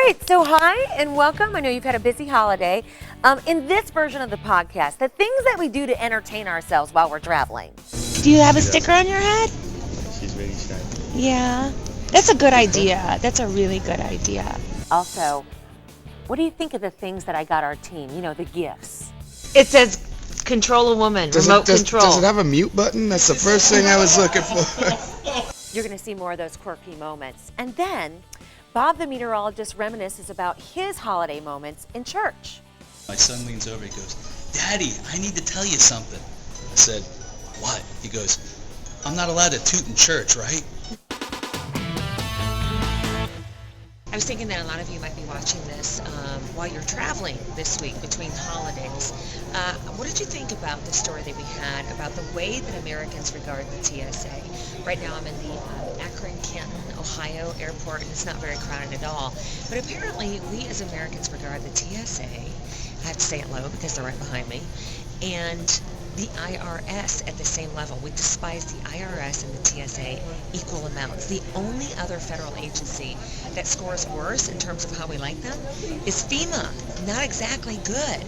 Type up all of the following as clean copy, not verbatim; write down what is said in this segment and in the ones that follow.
right, so hi and welcome. I know you've had a busy holiday. In this version of the podcast, the things that we do to entertain ourselves while we're traveling. Do you have a sticker on your head? She's really shy. Yeah. That's a good idea. That's a really good idea. Also, what do you think of the things that I got our team? You know, the gifts. It says control a woman, remote control. Does it have a mute button? That's the first thing I was looking for. You're going to see more of those quirky moments. And then, Bob the meteorologist reminisces about his holiday moments in church. My son leans over, he goes, "Daddy, I need to tell you something." I said, "What?" He goes, "I'm not allowed to toot in church, right?" I was thinking that a lot of you might be watching this while you're traveling this week between holidays. What did you think about the story that we had about the way that Americans regard the TSA? Right now I'm in the Akron-Canton, Ohio airport, and it's not very crowded at all. But apparently we as Americans regard the TSA, I have to say it low because they're right behind me, and the IRS at the same level. We despise the IRS and the TSA equal amounts. The only other federal agency that scores worse in terms of how we like them is FEMA. Not exactly good.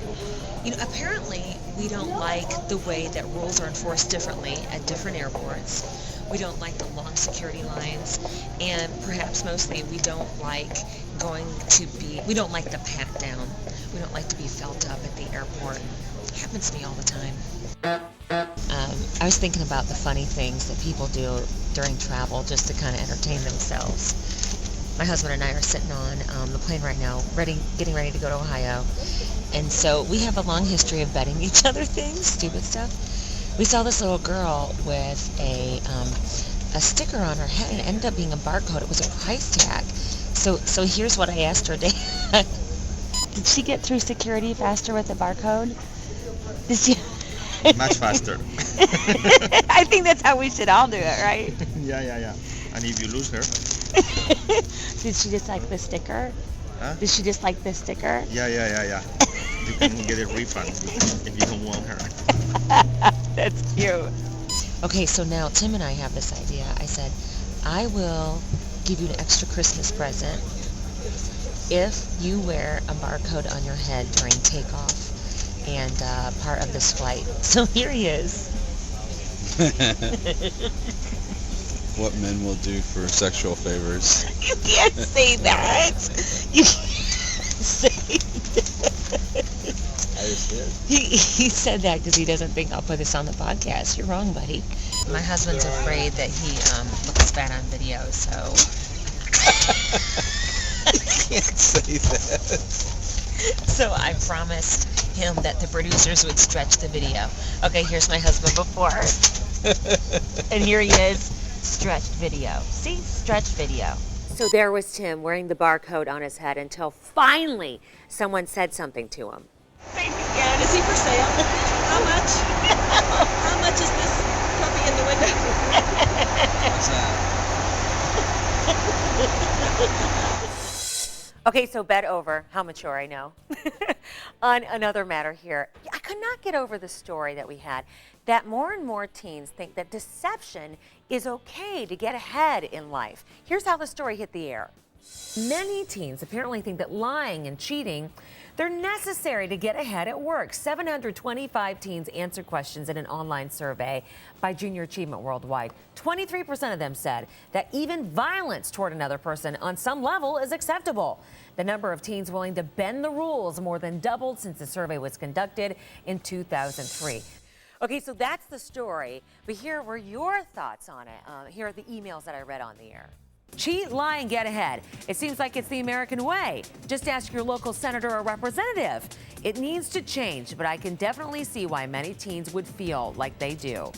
You know, apparently we don't like the way that rules are enforced differently at different airports. We don't like the long security lines, and perhaps mostly we don't like we don't like the pat down. We don't like to be felt up at the airport. It happens to me all the time. I was thinking about the funny things that people do during travel just to kind of entertain themselves. My husband and I are sitting on the plane right now, getting ready to go to Ohio. And so we have a long history of betting each other things, stupid stuff. We saw this little girl with a sticker on her head, and it ended up being a barcode. It was a price tag. So here's what I asked her. Did she get through security faster with the barcode? Did she? Much faster. I think that's how we should all do it, right? Yeah. And if you lose her? Did she just like the sticker? Huh? Did she just like the sticker? Yeah. You can get a refund if you don't want her. That's cute. Okay, so now Tim and I have this idea. I said, I will give you an extra Christmas present if you wear a barcode on your head during takeoff and part of this flight. So here he is. What men will do for sexual favors. You can't say that. You can't say that. I just did. He said that because he doesn't think I'll put this on the podcast. You're wrong, buddy. My husband's afraid that he looks bad on video, so... You can't say that. So I promised him that the producers would stretch the video. Okay, here's my husband before. And here he is, stretched video. See? Stretched video. So there was Tim wearing the barcode on his head until finally someone said something to him. Thank you, again. Is he for sale? How much? How much is this puppy in the window? What's that? Okay, so bet over. How mature, I know. On another matter here, I could not get over the story that we had that more and more teens think that deception is okay to get ahead in life. Here's how the story hit the air. Many teens apparently think that lying and cheating, they're necessary to get ahead at work. 725 teens answered questions in an online survey by Junior Achievement Worldwide. 23% of them said that even violence toward another person on some level is acceptable. The number of teens willing to bend the rules more than doubled since the survey was conducted in 2003. Okay, so that's the story, but here were your thoughts on it. Here are the emails that I read on the air. Cheat, lie, and get ahead. It seems like it's the American way. Just ask your local senator or representative. It needs to change, but I can definitely see why many teens would feel like they do.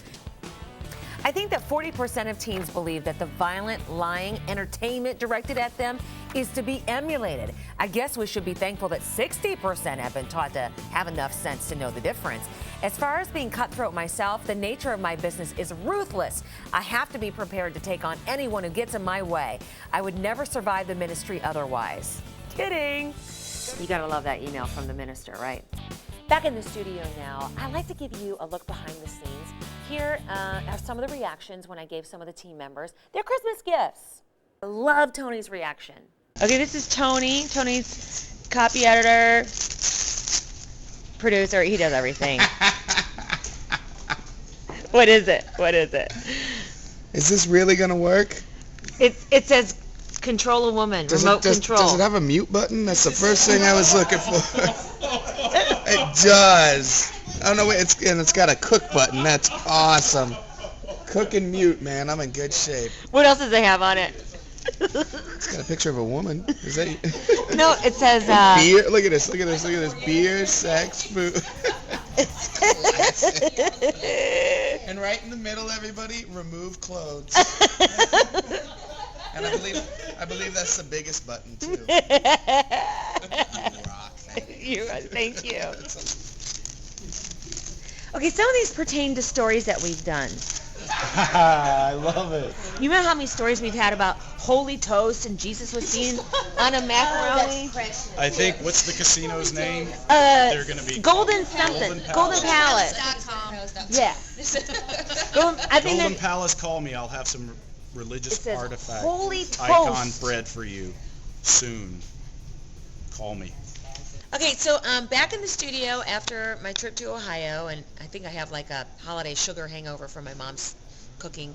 I think that 40% of teens believe that the violent, lying entertainment directed at them is to be emulated. I guess we should be thankful that 60% have been taught to have enough sense to know the difference. As far as being cutthroat myself, the nature of my business is ruthless. I have to be prepared to take on anyone who gets in my way. I would never survive the ministry otherwise. Kidding. You gotta love that email from the minister, right? Back in the studio now, I like to give you a look behind the scenes. Here are some of the reactions when I gave some of the team members their Christmas gifts. I love Tony's reaction. Okay, this is Tony. Tony's copy editor, producer. He does everything. What is it? What is it? Is this really gonna work? It says control a woman, remote control. Does it have a mute button? That's the first thing I was looking for. It does. Oh no, wait, it's got a cook button. That's awesome. Cook and mute, man. I'm in good shape. What else does it have on it? It's got a picture of a woman. Is that? No, it says beer. Look at this. Look at this. Look at this. Beer, sex, food. And right in the middle, everybody, remove clothes. And I believe that's the biggest button too. Rock. Thank you. Okay, some of these pertain to stories that we've done. I love it. You know how many stories we've had about holy toast and Jesus was seen on a macaroni? I think, what's the casino's name? They're gonna be Golden something. Golden Palace. Yeah. Golden Palace, call me. I'll have some religious artifact holy icon toast. bread for you soon. Call me. Okay, so back in the studio after my trip to Ohio, and I think I have like a holiday sugar hangover from my mom's cooking.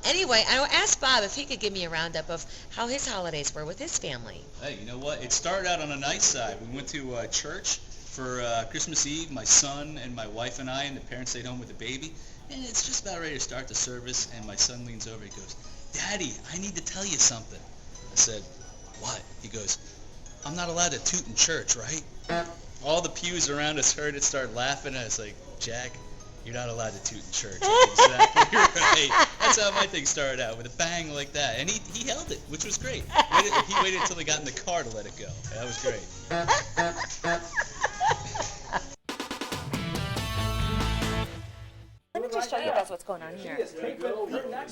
Anyway, I asked Bob if he could give me a roundup of how his holidays were with his family. Hey, you know what? It started out on a nice side. We went to church for Christmas Eve. My son and my wife and I, and the parents stayed home with the baby. And it's just about ready to start the service, and my son leans over. He goes, "Daddy, I need to tell you something." I said, "What?" He goes, "I'm not allowed to toot in church, right?" All the pews around us heard it, start laughing. And I was like, "Jack, you're not allowed to toot in church." Exactly right. That's how my thing started out, with a bang like that. And he held it, which was great. He waited until they got in the car to let it go. That was great. Let me just show you guys what's going on here.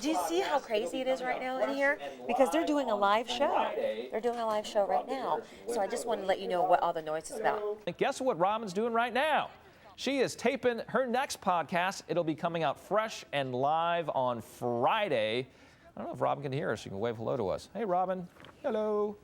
Do you see how crazy it is right now in here? Because they're doing a live show. They're doing a live show right now. So I just wanted to let you know what all the noise is about. And guess what Robin's doing right now? She is taping her next podcast. It'll be coming out fresh and live on Friday. I don't know if Robin can hear us. She can wave hello to us. Hey, Robin. Hello.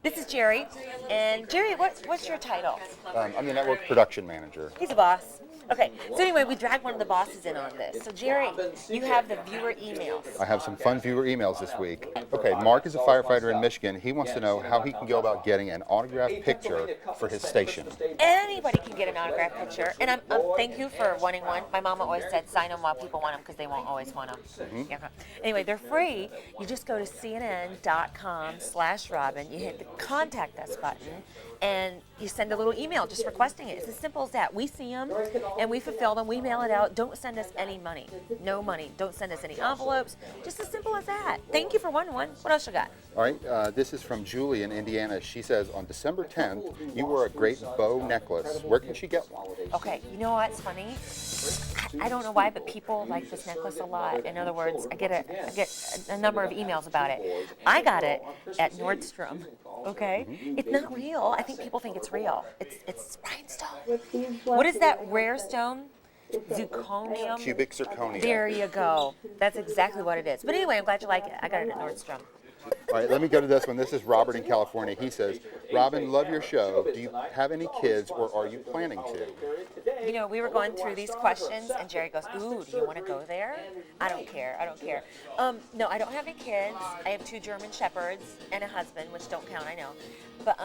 This is Jerry. And Jerry, what's your title? I'm the network production manager. He's a boss. Okay, so anyway, we dragged one of the bosses in on this. So Jerry, you have the viewer emails. I have some fun viewer emails this week. Okay, Mark is a firefighter in Michigan. He wants to know how he can go about getting an autographed picture for his station. Anybody can get an autographed picture, and I'm thank you for wanting one. My mama always said sign them while people want them because they won't always want them. Mm-hmm. Yeah. Anyway, they're free. You just go to cnn.com/Robin. You hit the contact us button, and you send a little email just requesting it. It's as simple as that. We see them, and we fulfill them. We mail it out. Don't send us any money. No money. Don't send us any envelopes. Just as simple as that. Thank you for wanting one. What else you got? All right, this is from Julie in Indiana. She says, on December 10th, you wore a great bow necklace. Where can she get one? Okay, you know what's funny? I don't know why, but people like this necklace a lot. In other words, I get a number of emails about it. I got it at Nordstrom. Okay, it's not real. I think people think it's real. It's rhinestone. What is that rare stone? Zirconium. Cubic zirconia. There you go. That's exactly what it is. But anyway, I'm glad you like it. I got it at Nordstrom. All right, let me go to this one. This is Robert in California. He says, Robin, love your show. Do you have any kids, or are you planning to? You know, we were going through these questions, and Jerry goes, ooh, do you want to go there? I don't care. I don't care. No, I don't have any kids. I have 2 German Shepherds and a husband, which don't count, I know. But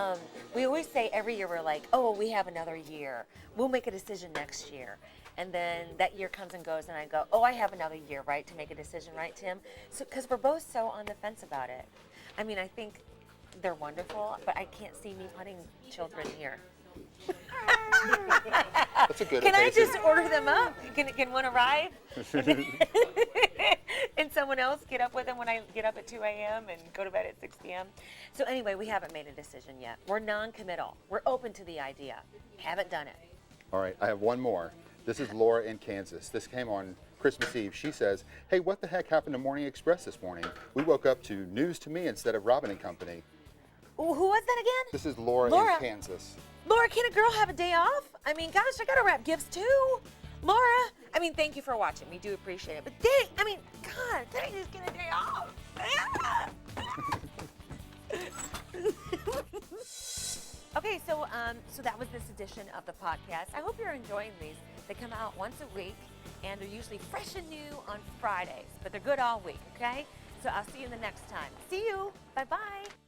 we always say every year, we're like, oh, we have another year. We'll make a decision next year. And then that year comes and goes, and I go, oh, I have another year, right, to make a decision, right, Tim? So, because we're both so on the fence about it. I mean, I think they're wonderful, but I can't see me putting children here. That's a good Can I just order them up? Can one arrive? And someone else get up with them when I get up at 2 a.m. and go to bed at 6 p.m.? So anyway, we haven't made a decision yet. We're non-committal. We're open to the idea. Haven't done it. All right, I have one more. This is Laura in Kansas. This came on Christmas Eve. She says, hey, what the heck happened to Morning Express this morning? We woke up to news to me instead of Robin and Company. Ooh, who was that again? This is Laura in Kansas. Laura, can a girl have a day off? I mean, gosh, I gotta wrap gifts too. Laura, I mean, thank you for watching. We do appreciate it. But dang, I mean, God, can I just get a day off? So that was this edition of the podcast. I hope you're enjoying these. They come out once a week, and they're usually fresh and new on Fridays, but they're good all week, okay? So I'll see you the next time. See you. Bye-bye.